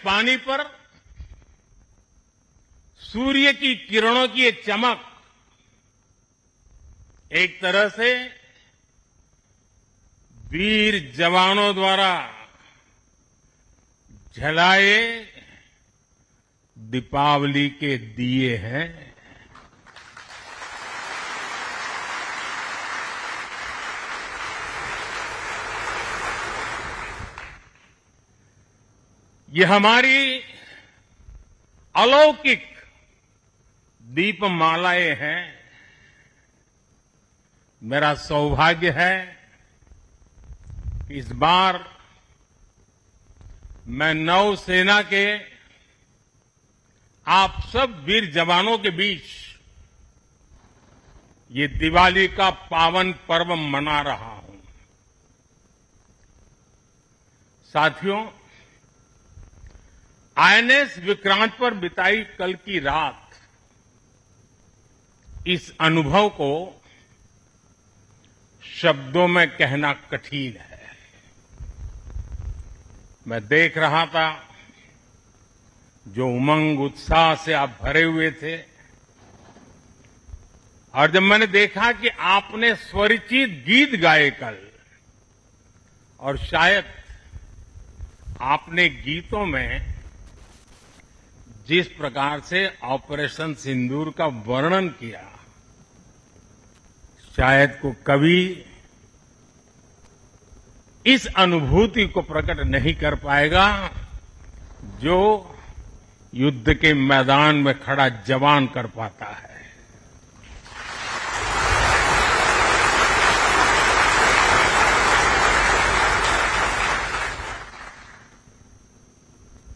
पानी पर सूर्य की किरणों की ये चमक एक तरह से वीर जवानों द्वारा जलाए दीपावली के दिए हैं। ये हमारी अलौकिक दीपमालाएं हैं। मेरा सौभाग्य है कि इस बार मैं नौसेना के आप सब वीर जवानों के बीच ये दिवाली का पावन पर्व मना रहा हूं। साथियों, आईएनएस विक्रांत पर बिताई कल की रात इस अनुभव को शब्दों में कहना कठिन है। मैं देख रहा था जो उमंग उत्साह से आप भरे हुए थे, और जब मैंने देखा कि आपने स्वरचित गीत गाए कल, और शायद आपने गीतों में जिस प्रकार से ऑपरेशन सिंदूर का वर्णन किया, शायद को कभी इस अनुभूति को प्रकट नहीं कर पाएगा जो युद्ध के मैदान में खड़ा जवान कर पाता है।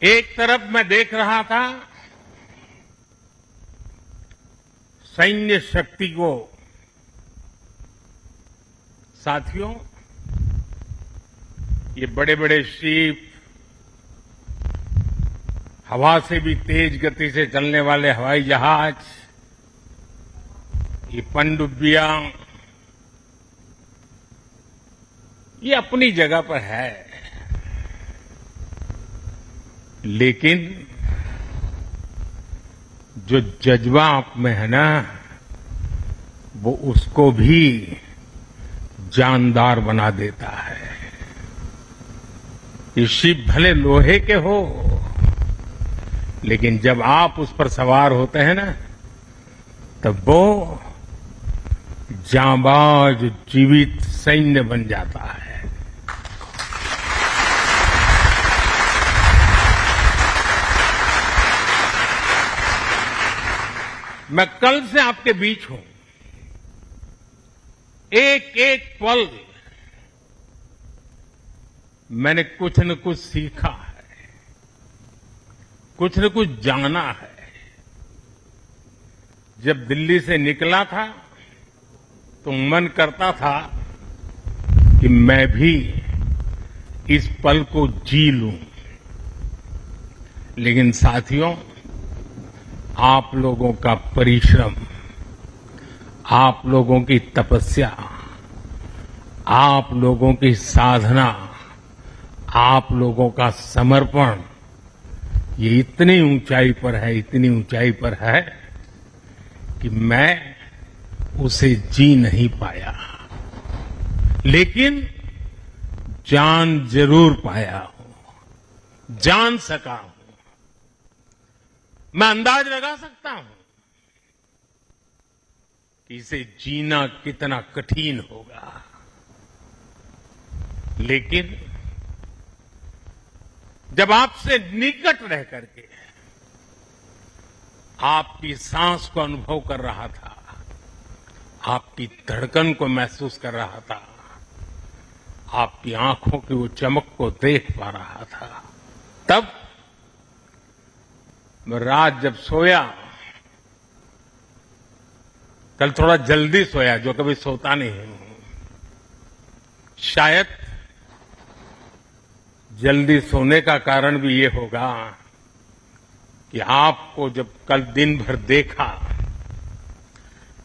एक तरफ मैं देख रहा था सैन्य शक्ति को। साथियों, ये बड़े बड़े शिप, हवा से भी तेज गति से चलने वाले हवाई जहाज, ये पनडुब्बियां, ये अपनी जगह पर है, लेकिन जो जज्बा आप में है ना, वो उसको भी जानदार बना देता है। ये शिप भले लोहे के हो, लेकिन जब आप उस पर सवार होते हैं ना, तब वो जांबाज जीवित सैन्य बन जाता है। मैं कल से आपके बीच हूं। एक एक पल मैंने कुछ न कुछ सीखा है, कुछ न कुछ जाना है। जब दिल्ली से निकला था तो मन करता था कि मैं भी इस पल को जी लूं, लेकिन साथियों, आप लोगों का परिश्रम, आप लोगों की तपस्या, आप लोगों की साधना, आप लोगों का समर्पण, ये इतनी ऊंचाई पर है, इतनी ऊंचाई पर है कि मैं उसे जी नहीं पाया, लेकिन जान जरूर पाया हूं, जान सका हूं। मैं अंदाज लगा सकता हूं कि इसे जीना कितना कठिन होगा, लेकिन जब आपसे निकट रह करके आपकी सांस को अनुभव कर रहा था, आपकी धड़कन को महसूस कर रहा था, आपकी आंखों की वो चमक को देख पा रहा था, तब मैं रात जब सोया, कल थोड़ा जल्दी सोया, जो कभी सोता नहीं हूं। शायद जल्दी सोने का कारण भी ये होगा कि आपको जब कल दिन भर देखा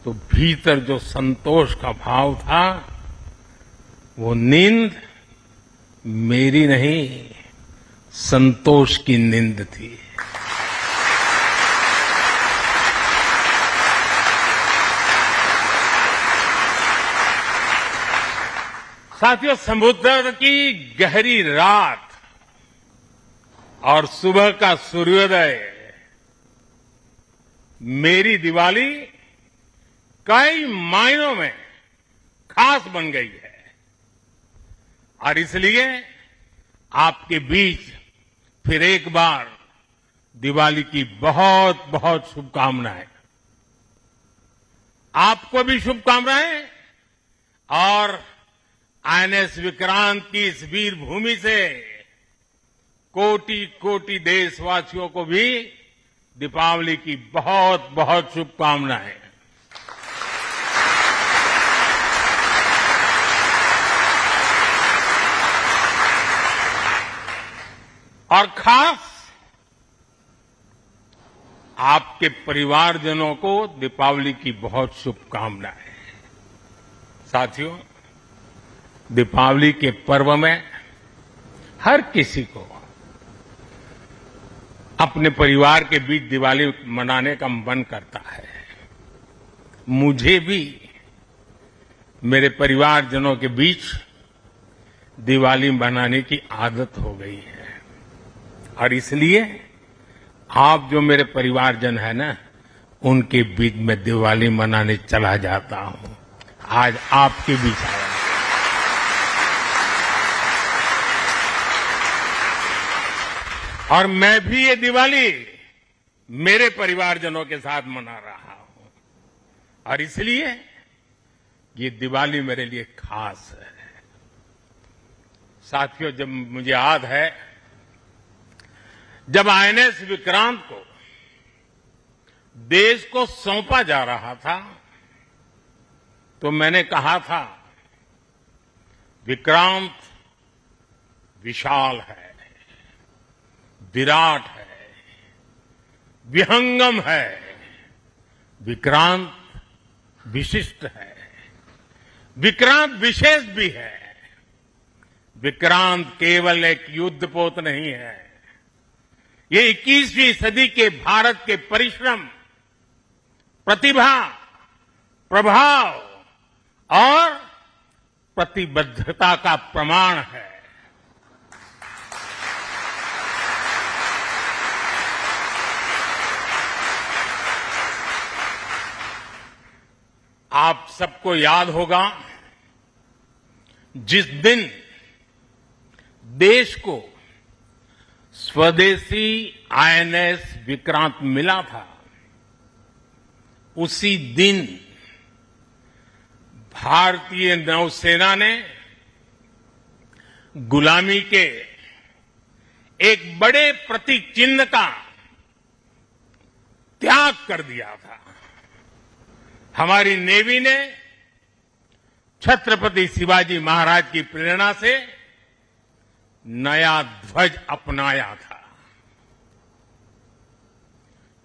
तो भीतर जो संतोष का भाव था, वो नींद मेरी नहीं, संतोष की नींद थी। साथियों, समुद्र की गहरी रात और सुबह का सूर्योदय मेरी दिवाली कई मायनों में खास बन गई है और इसलिए आपके बीच फिर एक बार दिवाली की बहुत बहुत शुभकामनाएं। आपको भी शुभकामनाएं और आईएनएस विक्रांत की इस वीर भूमि से कोटि कोटि देशवासियों को भी दीपावली की बहुत बहुत शुभकामनाएं। और खास आपके परिवारजनों को दीपावली की बहुत शुभकामनाएं। साथियों, दीपावली के पर्व में हर किसी को अपने परिवार के बीच दिवाली मनाने का मन करता है। मुझे भी मेरे परिवारजनों के बीच दिवाली मनाने की आदत हो गई है और इसलिए आप जो मेरे परिवारजन है ना, उनके बीच में दिवाली मनाने चला जाता हूं। आज आपके बीच आया। और मैं भी ये दिवाली मेरे परिवारजनों के साथ मना रहा हूं और इसलिए ये दिवाली मेरे लिए खास है। साथियों, जब मुझे याद है जब आईएनएस विक्रांत को देश को सौंपा जा रहा था तो मैंने कहा था विक्रांत विशाल है, विराट है, विहंगम है, विक्रांत विशिष्ट है, विक्रांत विशेष भी है। विक्रांत केवल एक युद्धपोत नहीं है, ये 21वीं सदी के भारत के परिश्रम, प्रतिभा, प्रभाव और प्रतिबद्धता का प्रमाण है। आप सबको याद होगा जिस दिन देश को स्वदेशी आईएनएस विक्रांत मिला था, उसी दिन भारतीय नौसेना ने गुलामी के एक बड़े प्रतीक चिन्ह का त्याग कर दिया था। हमारी नेवी ने छत्रपति शिवाजी महाराज की प्रेरणा से नया ध्वज अपनाया था।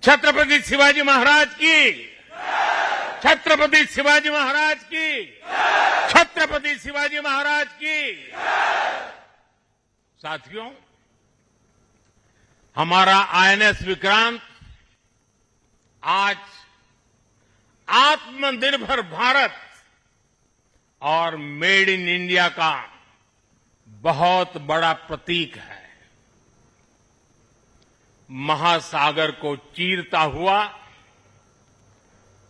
छत्रपति शिवाजी महाराज की, छत्रपति शिवाजी महाराज की, छत्रपति शिवाजी महाराज की। साथियों, हमारा आईएनएस विक्रांत आज आत्मनिर्भर भारत और मेड इन इंडिया का बहुत बड़ा प्रतीक है। महासागर को चीरता हुआ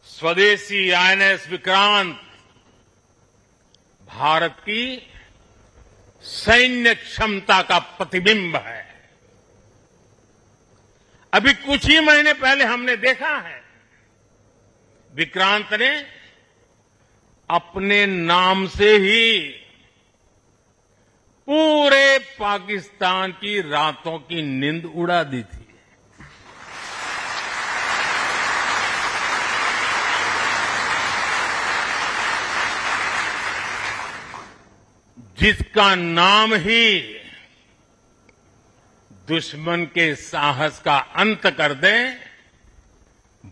स्वदेशी आईएनएस विक्रांत भारत की सैन्य क्षमता का प्रतिबिंब है। अभी कुछ ही महीने पहले हमने देखा है विक्रांत ने अपने नाम से ही पूरे पाकिस्तान की रातों की नींद उड़ा दी थी। जिसका नाम ही दुश्मन के साहस का अंत कर दे,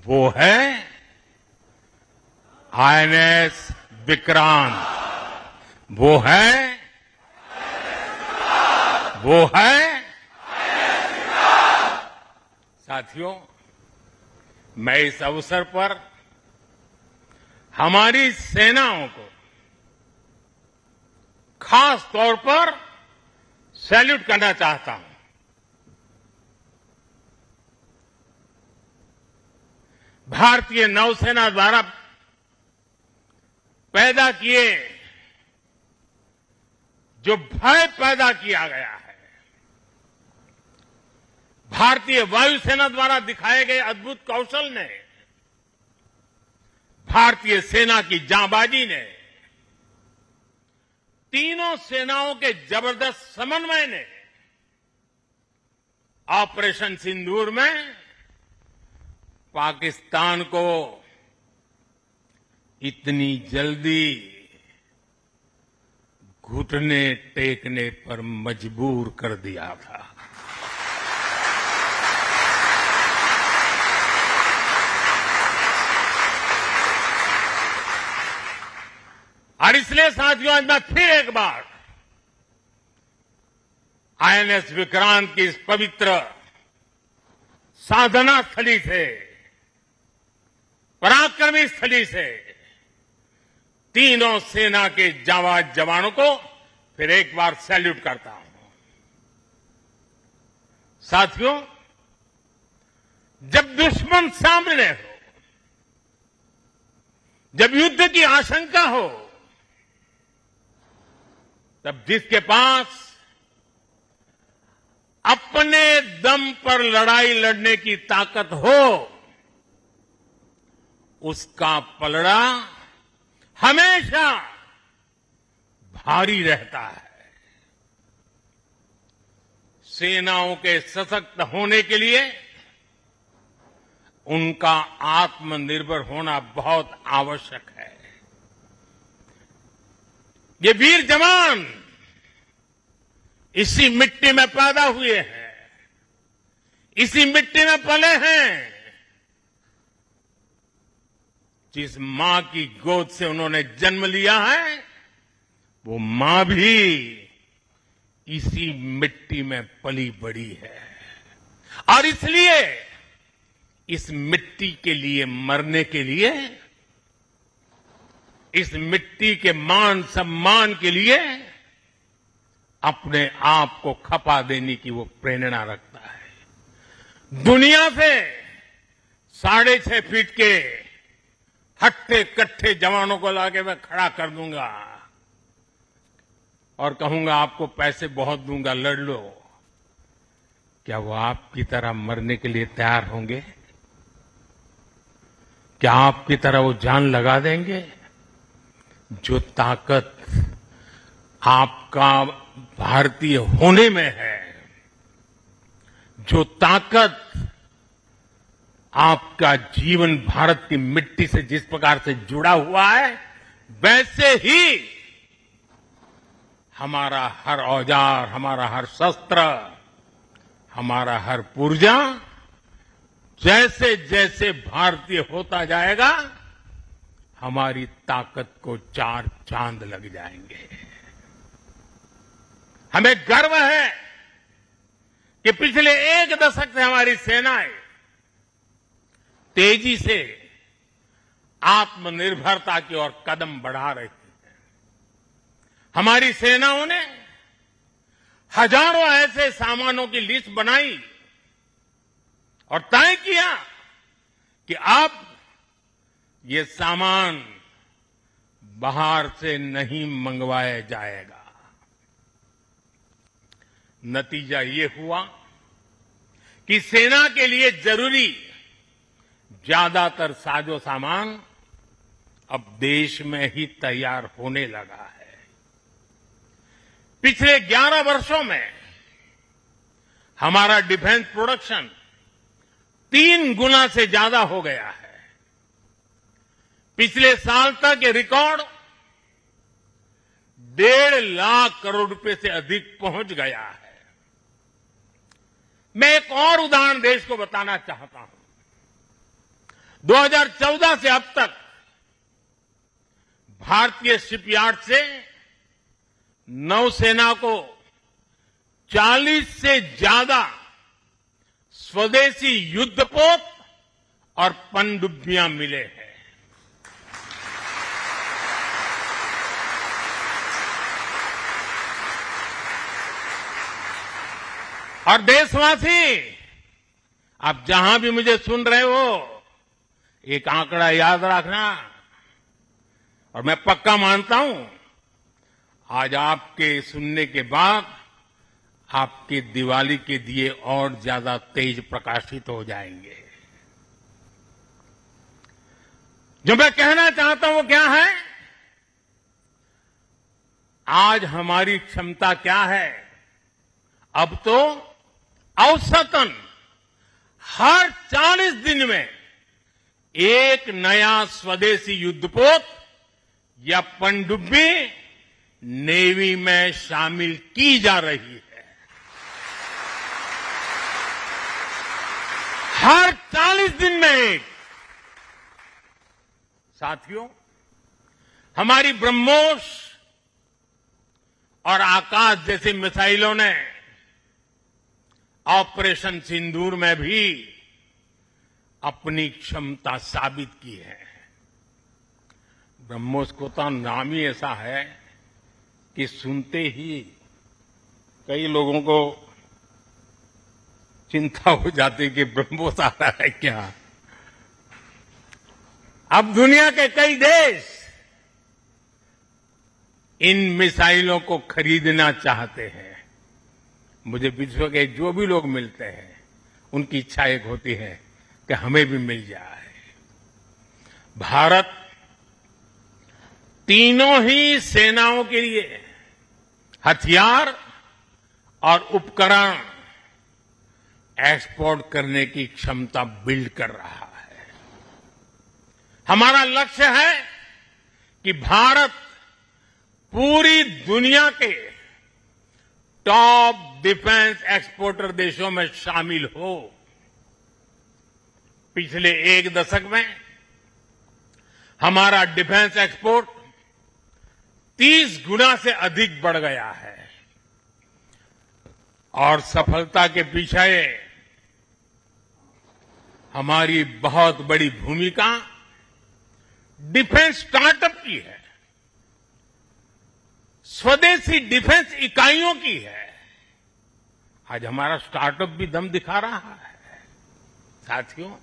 वो है आईएनएस विक्रांत। वो है साथियों, मैं इस अवसर पर हमारी सेनाओं को खास तौर पर सैल्यूट करना चाहता हूं। भारतीय नौसेना द्वारा पैदा किए जो भय पैदा किया गया है, भारतीय वायुसेना द्वारा दिखाए गए अद्भुत कौशल ने, भारतीय सेना की जांबाजी ने, तीनों सेनाओं के जबरदस्त समन्वय ने ऑपरेशन सिंदूर में पाकिस्तान को इतनी जल्दी घुटने टेकने पर मजबूर कर दिया था। और इसलिए साथियों, आज मैं फिर एक बार आईएनएस विक्रांत की इस पवित्र साधना स्थली से, पराक्रमी स्थली से तीनों सेना के जांबाज जवानों को फिर एक बार सैल्यूट करता हूं। साथियों, जब दुश्मन सामने हो, जब युद्ध की आशंका हो, तब जिसके पास अपने दम पर लड़ाई लड़ने की ताकत हो, उसका पलड़ा हमेशा भारी रहता है। सेनाओं के सशक्त होने के लिए उनका आत्मनिर्भर होना बहुत आवश्यक है। ये वीर जवान इसी मिट्टी में पैदा हुए हैं, इसी मिट्टी में पले हैं। जिस मां की गोद से उन्होंने जन्म लिया है, वो मां भी इसी मिट्टी में पली बड़ी है। और इसलिए इस मिट्टी के लिए मरने के लिए, इस मिट्टी के मान सम्मान के लिए अपने आप को खपा देने की वो प्रेरणा रखता है। दुनिया से 6.5 फीट के हट्टे कट्टे जवानों को लाके मैं खड़ा कर दूंगा और कहूंगा आपको पैसे बहुत दूंगा, लड़ लो। क्या वो आपकी तरह मरने के लिए तैयार होंगे? क्या आपकी तरह वो जान लगा देंगे? जो ताकत आपका भारतीय होने में है, जो ताकत आपका जीवन भारत की मिट्टी से जिस प्रकार से जुड़ा हुआ है, वैसे ही हमारा हर औजार, हमारा हर शस्त्र, हमारा हर पुर्जा जैसे जैसे भारतीय होता जाएगा, हमारी ताकत को 4 चांद लग जाएंगे। हमें गर्व है कि पिछले 1 दशक से हमारी सेनाएं तेजी से आत्मनिर्भरता की ओर कदम बढ़ा रही है। हमारी सेनाओं ने हजारों ऐसे सामानों की लिस्ट बनाई और तय किया कि अब ये सामान बाहर से नहीं मंगवाया जाएगा। नतीजा ये हुआ कि सेना के लिए जरूरी ज्यादातर साजो सामान अब देश में ही तैयार होने लगा है। पिछले 11 वर्षों में हमारा डिफेंस प्रोडक्शन 3 गुना से ज्यादा हो गया है। पिछले साल तक ये रिकॉर्ड 1.5 लाख करोड़ रुपए से अधिक पहुंच गया है। मैं एक और उदाहरण देश को बताना चाहता हूं। 2014 से अब तक भारतीय शिपयार्ड से नौसेना को 40 से ज्यादा स्वदेशी युद्धपोत और पनडुब्बियां मिले हैं। और देशवासी, आप जहां भी मुझे सुन रहे हो, एक आंकड़ा याद रखना, और मैं पक्का मानता हूं आज आपके सुनने के बाद आपके दिवाली के दिए और ज्यादा तेज प्रकाशित हो जाएंगे। जो मैं कहना चाहता हूं वो क्या है? आज हमारी क्षमता क्या है? अब तो औसतन हर 40 दिन में एक नया स्वदेशी युद्धपोत या पनडुब्बी नेवी में शामिल की जा रही है। हर 40 दिन में एक। साथियों, हमारी ब्रह्मोस और आकाश जैसी मिसाइलों ने ऑपरेशन सिंदूर में भी अपनी क्षमता साबित की है। ब्रह्मोस को तो नाम ही ऐसा है कि सुनते ही कई लोगों को चिंता हो जाती कि ब्रह्मोस आ रहा है क्या। अब दुनिया के कई देश इन मिसाइलों को खरीदना चाहते हैं। मुझे विश्व के जो भी लोग मिलते हैं उनकी इच्छा एक होती है कि हमें भी मिल जाए। भारत तीनों ही सेनाओं के लिए हथियार और उपकरण एक्सपोर्ट करने की क्षमता बिल्ड कर रहा है। हमारा लक्ष्य है कि भारत पूरी दुनिया के टॉप डिफेंस एक्सपोर्टर देशों में शामिल हो। पिछले एक दशक में हमारा डिफेंस एक्सपोर्ट 30 गुना से अधिक बढ़ गया है और सफलता के पीछे हमारी बहुत बड़ी भूमिका डिफेंस स्टार्टअप की है, स्वदेशी डिफेंस इकाइयों की है। आज हमारा स्टार्टअप भी दम दिखा रहा है। साथियों,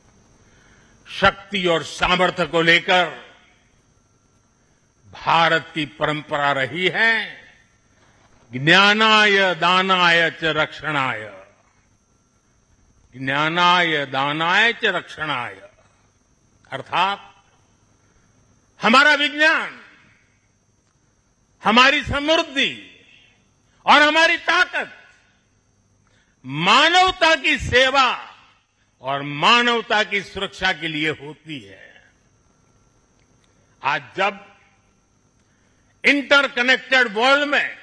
शक्ति और सामर्थ्य को लेकर भारत की परंपरा रही है ज्ञानाय दानाय च रक्षणाय। ज्ञानाय दानाय च रक्षणाय अर्थात हमारा विज्ञान, हमारी समृद्धि और हमारी ताकत मानवता की सेवा और मानवता की सुरक्षा के लिए होती है। आज जब इंटरकनेक्टेड वर्ल्ड में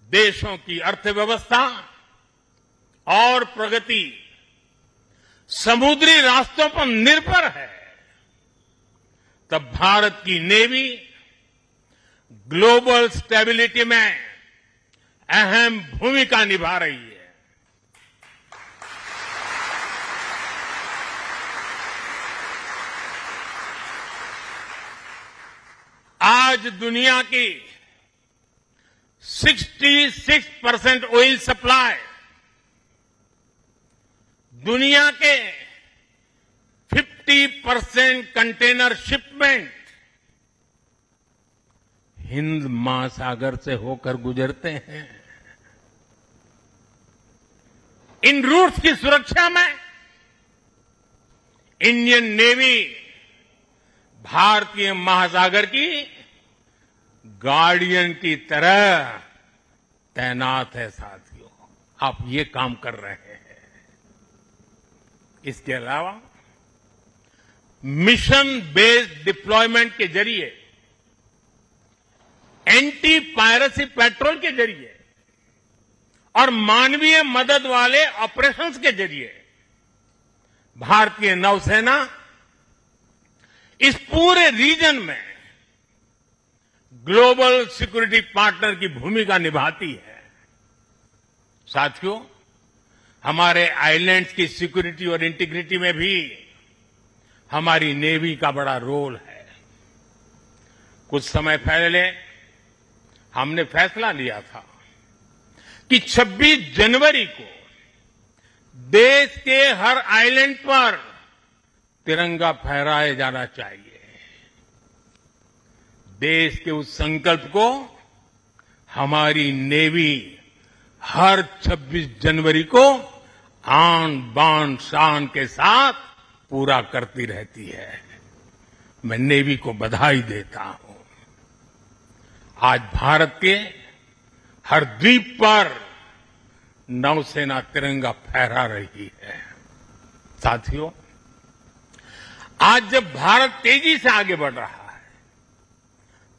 देशों की अर्थव्यवस्था और प्रगति समुद्री रास्तों पर निर्भर है, तब भारत की नेवी ग्लोबल स्टेबिलिटी में अहम भूमिका निभा रही है। आज दुनिया की 66% ऑयल सप्लाई, दुनिया के 50% कंटेनर शिपमेंट हिंद महासागर से होकर गुजरते हैं। इन रूट्स की सुरक्षा में इंडियन नेवी भारतीय महासागर की गार्डियन की तरह तैनात है। साथियों, आप ये काम कर रहे हैं। इसके अलावा मिशन बेस्ड डिप्लॉयमेंट के जरिए, एंटी पायरेसी पेट्रोल के जरिए और मानवीय मदद वाले ऑपरेशंस के जरिए भारतीय नौसेना इस पूरे रीजन में ग्लोबल सिक्योरिटी पार्टनर की भूमिका निभाती है। साथियों, हमारे आइलैंड्स की सिक्योरिटी और इंटीग्रिटी में भी हमारी नेवी का बड़ा रोल है। कुछ समय पहले हमने फैसला लिया था कि 26 जनवरी को देश के हर आइलैंड पर तिरंगा फहराया जाना चाहिए। देश के उस संकल्प को हमारी नेवी हर 26 जनवरी को आन बान शान के साथ पूरा करती रहती है। मैं नेवी को बधाई देता हूं। आज भारत के हर द्वीप पर नौसेना तिरंगा फहरा रही है। साथियों, आज जब भारत तेजी से आगे बढ़ रहा है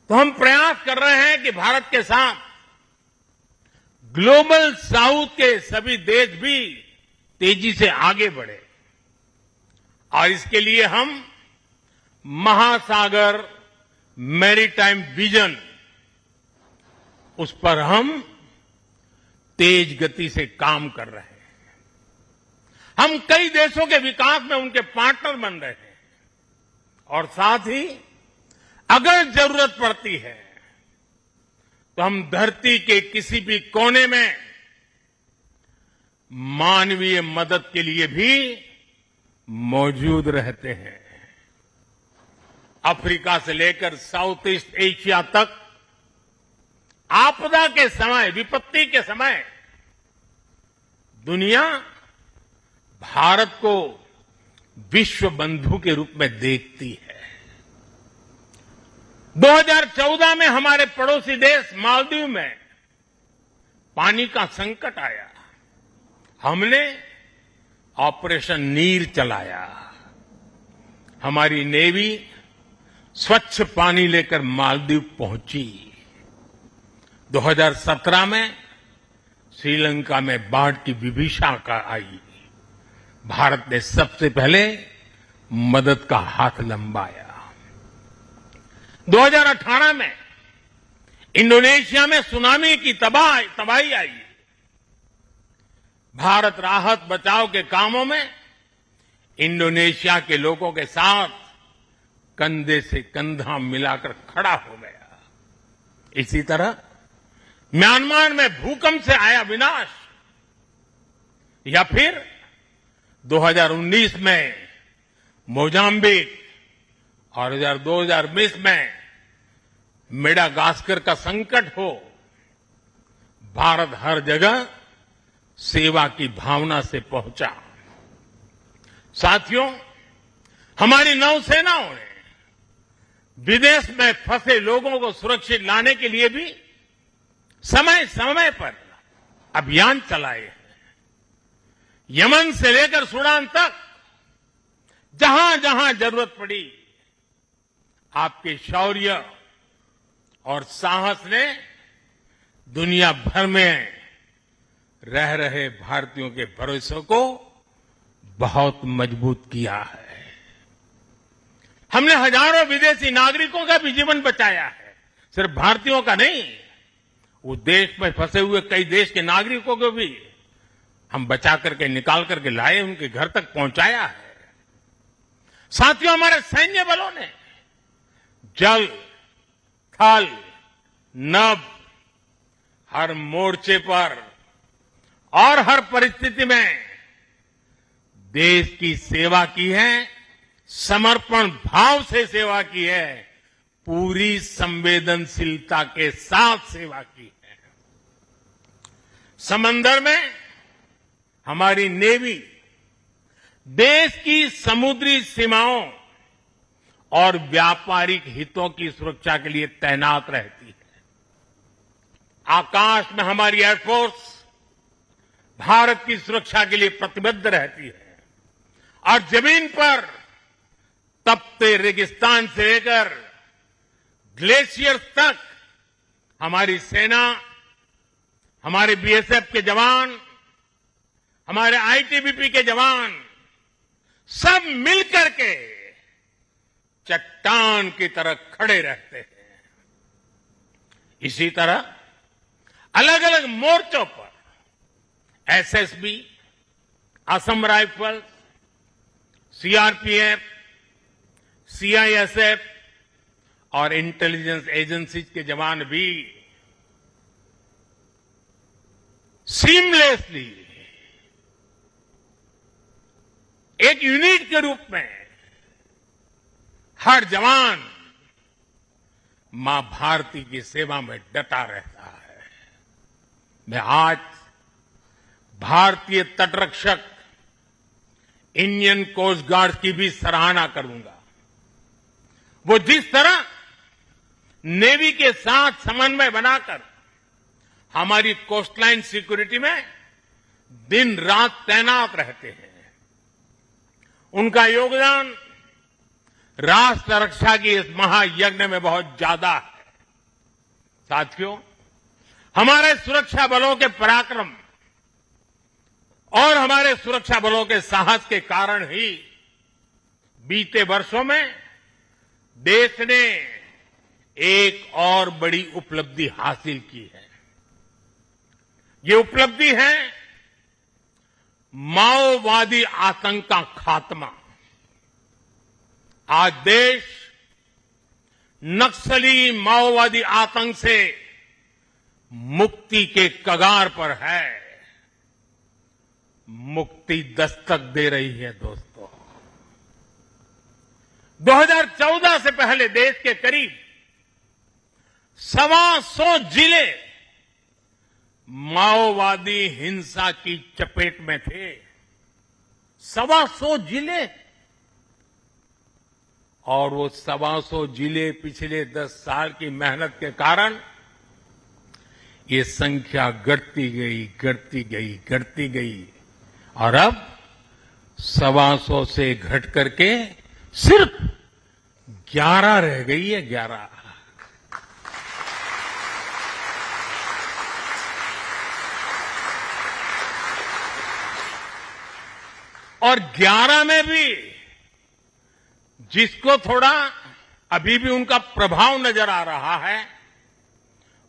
तो हम प्रयास कर रहे हैं कि भारत के साथ ग्लोबल साउथ के सभी देश भी तेजी से आगे बढ़े और इसके लिए हम महासागर मैरीटाइम विजन उस पर हम तेज गति से काम कर रहे हैं। हम कई देशों के विकास में उनके पार्टनर बन रहे हैं और साथ ही अगर जरूरत पड़ती है तो हम धरती के किसी भी कोने में मानवीय मदद के लिए भी मौजूद रहते हैं। अफ्रीका से लेकर साउथ ईस्ट एशिया तक आपदा के समय, विपत्ति के समय दुनिया भारत को विश्व बंधु के रूप में देखती है। 2014 में हमारे पड़ोसी देश मालदीव में पानी का संकट आया। हमने ऑपरेशन नीर चलाया। हमारी नेवी स्वच्छ पानी लेकर मालदीव पहुंची। 2017 में श्रीलंका में बाढ़ की विभीषिका आई। भारत ने सबसे पहले मदद का हाथ लंबाया। 2018 में इंडोनेशिया में सुनामी की तबाही आई। भारत राहत बचाव के कामों में इंडोनेशिया के लोगों के साथ कंधे से कंधा मिलाकर खड़ा हो गया। इसी तरह म्यांमार में भूकंप से आया विनाश, या फिर 2019 में मोजाम्बिक और 2020 में मेडागास्कर का संकट हो, भारत हर जगह सेवा की भावना से पहुंचा। साथियों, हमारी नौसेनाओं ने विदेश में फंसे लोगों को सुरक्षित लाने के लिए भी समय समय पर अभियान चलाए हैं। यमन से लेकर सूडान तक जहां जहां जरूरत पड़ी, आपके शौर्य और साहस ने दुनिया भर में रह रहे भारतीयों के भरोसे को बहुत मजबूत किया है। हमने हजारों विदेशी नागरिकों का भी जीवन बचाया है, सिर्फ भारतीयों का नहीं। उस देश में फंसे हुए कई देश के नागरिकों को भी हम बचा करके निकाल करके लाए, उनके घर तक पहुंचाया है। साथियों, हमारे सैन्य बलों ने जल, थल, नभ हर मोर्चे पर और हर परिस्थिति में देश की सेवा की है, समर्पण भाव से सेवा की है, पूरी संवेदनशीलता के साथ सेवा की है। समंदर में हमारी नेवी देश की समुद्री सीमाओं और व्यापारिक हितों की सुरक्षा के लिए तैनात रहती है। आकाश में हमारी एयरफोर्स भारत की सुरक्षा के लिए प्रतिबद्ध रहती है और जमीन पर तपते रेगिस्तान से लेकर ग्लेशियर तक हमारी सेना, हमारे बीएसएफ के जवान, हमारे आईटीबीपी के जवान सब मिलकर के चट्टान की तरह खड़े रहते हैं। इसी तरह अलग अलग मोर्चों पर SSB, Assam rifles, CRPF, CISF और इंटेलिजेंस एजेंसीज के जवान भी सीमलेसली एक यूनिट के रूप में हर जवान मां भारती की सेवा में डटा रहता है। मैं आज भारतीय तटरक्षक इंडियन कोस्ट गार्ड की भी सराहना करूंगा। वो जिस तरह नेवी के साथ समन्वय बनाकर हमारी कोस्टलाइन सिक्योरिटी में दिन रात तैनात रहते हैं, उनका योगदान राष्ट्र रक्षा की इस महायज्ञ में बहुत ज्यादा है। साथियों, हमारे सुरक्षा बलों के पराक्रम और हमारे सुरक्षा बलों के साहस के कारण ही बीते वर्षों में देश ने एक और बड़ी उपलब्धि हासिल की है। ये उपलब्धि है माओवादी आतंक का खात्मा। आज देश नक्सली माओवादी आतंक से मुक्ति के कगार पर है। मुक्ति दस्तक दे रही है दोस्तों। 2014 से पहले देश के करीब 125 जिले माओवादी हिंसा की चपेट में थे। 125 जिले, और वो 125 जिले पिछले 10 साल की मेहनत के कारण ये संख्या घटती गई और अब 125 से घट करके सिर्फ 11 रह गई है। 11। और 11 में भी जिसको थोड़ा अभी भी उनका प्रभाव नजर आ रहा है,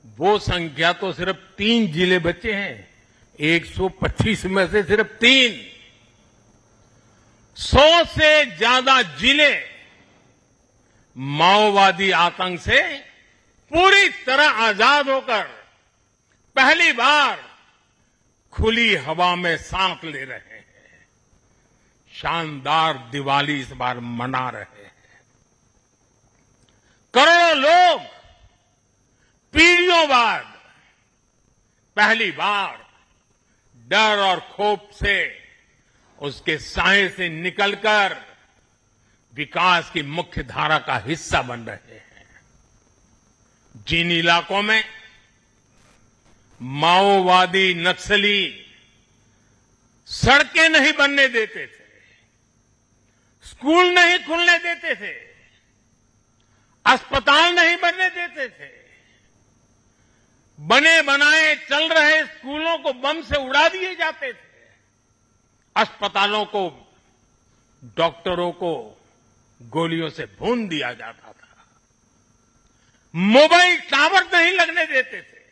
वो संख्या तो सिर्फ 3 जिले बचे हैं। 125 में से सिर्फ 3। 100 से ज्यादा जिले माओवादी आतंक से पूरी तरह आजाद होकर पहली बार खुली हवा में सांस ले रहे हैं। शानदार दिवाली इस बार मना रहे हैं। करोड़ों लोग पीढ़ियों बाद पहली बार डर और खौफ से उसके साए से निकलकर विकास की मुख्य धारा का हिस्सा बन रहे हैं। जिन इलाकों में माओवादी नक्सली सड़कें नहीं बनने देते थे, स्कूल नहीं खुलने देते थे, अस्पताल नहीं बनने देते थे, बने बनाए चल रहे स्कूलों को बम से उड़ा दिए जाते थे, अस्पतालों को, डॉक्टरों को गोलियों से भून दिया जाता था, मोबाइल टावर नहीं लगने देते थे,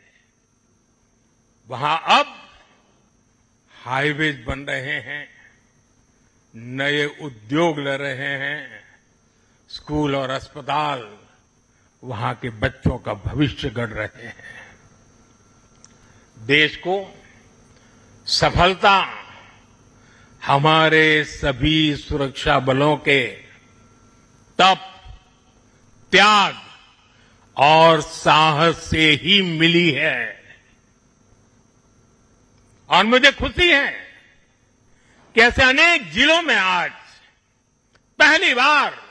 वहां अब हाईवेज बन रहे हैं, नए उद्योग ले रहे हैं, स्कूल और अस्पताल वहां के बच्चों का भविष्य गढ़ रहे हैं। देश को सफलता हमारे सभी सुरक्षा बलों के तप, त्याग और साहस से ही मिली है। और मुझे खुशी है कि ऐसे अनेक जिलों में आज पहली बार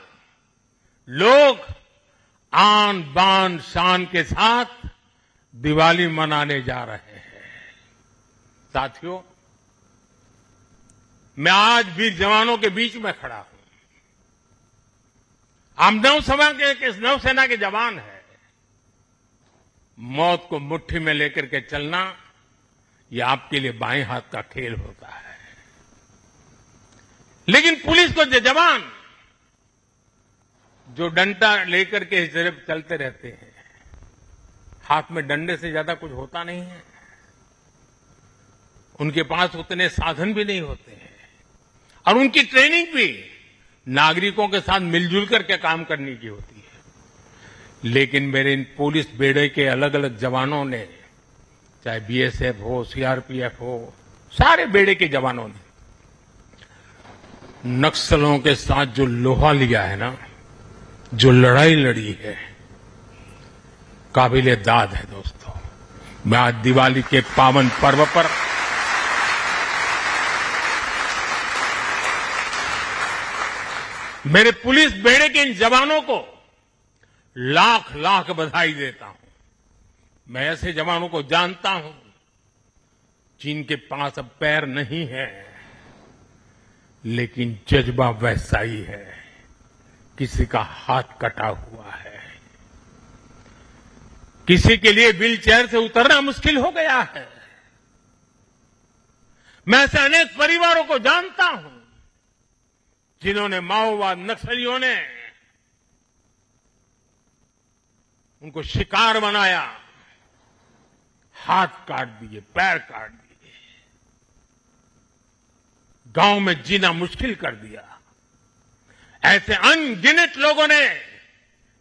लोग आन बान शान के साथ दिवाली मनाने जा रहे हैं। साथियों, मैं आज वीर जवानों के बीच में खड़ा हूं। हम नौसेना के जवान हैं। मौत को मुट्ठी में लेकर के चलना, यह आपके लिए बाएं हाथ का खेल होता है। लेकिन पुलिस को जवान जो डंडा लेकर के सिर्फ चलते रहते हैं, हाथ में डंडे से ज्यादा कुछ होता नहीं है, उनके पास उतने साधन भी नहीं होते हैं, और उनकी ट्रेनिंग भी नागरिकों के साथ मिलजुल करके काम करने की होती है। लेकिन मेरे इन पुलिस बेड़े के अलग अलग जवानों ने, चाहे बीएसएफ हो, सीआरपीएफ हो, सारे बेड़े के जवानों ने नक्सलों के साथ जो लोहा लिया है ना, जो लड़ाई लड़ी है, काबिले दाद है दोस्तों। मैं आज दिवाली के पावन पर्व पर मेरे पुलिस बेड़े के इन जवानों को लाख लाख बधाई देता हूं। मैं ऐसे जवानों को जानता हूं जिनके पास अब पैर नहीं है, लेकिन जज्बा वैसा ही है। किसी का हाथ कटा हुआ है, किसी के लिए व्हील चेयर से उतरना मुश्किल हो गया है। मैं ऐसे अनेक परिवारों को जानता हूं जिन्होंने माओवाद नक्सलियों ने उनको शिकार बनाया, हाथ काट दिए, पैर काट दिए, गांव में जीना मुश्किल कर दिया। ऐसे अनगिनत लोगों ने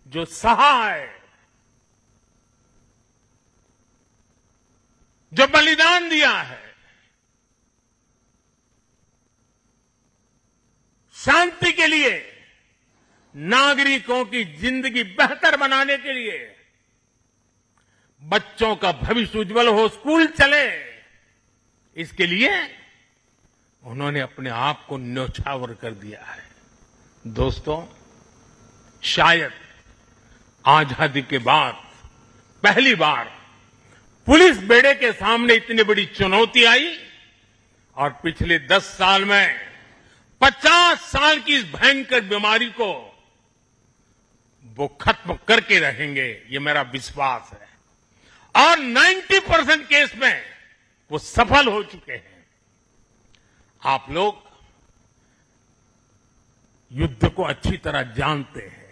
जो सहा है, जो बलिदान दिया है, शांति के लिए, नागरिकों की जिंदगी बेहतर बनाने के लिए, बच्चों का भविष्य उज्जवल हो, स्कूल चले, इसके लिए उन्होंने अपने आप को न्यौछावर कर दिया है। दोस्तों, शायद आजादी के बाद पहली बार पुलिस बेड़े के सामने इतनी बड़ी चुनौती आई और पिछले 10 साल में 50 साल की इस भयंकर बीमारी को वो खत्म करके रहेंगे, ये मेरा विश्वास है। और 90% केस में वो सफल हो चुके हैं। आप लोग युद्ध को अच्छी तरह जानते हैं।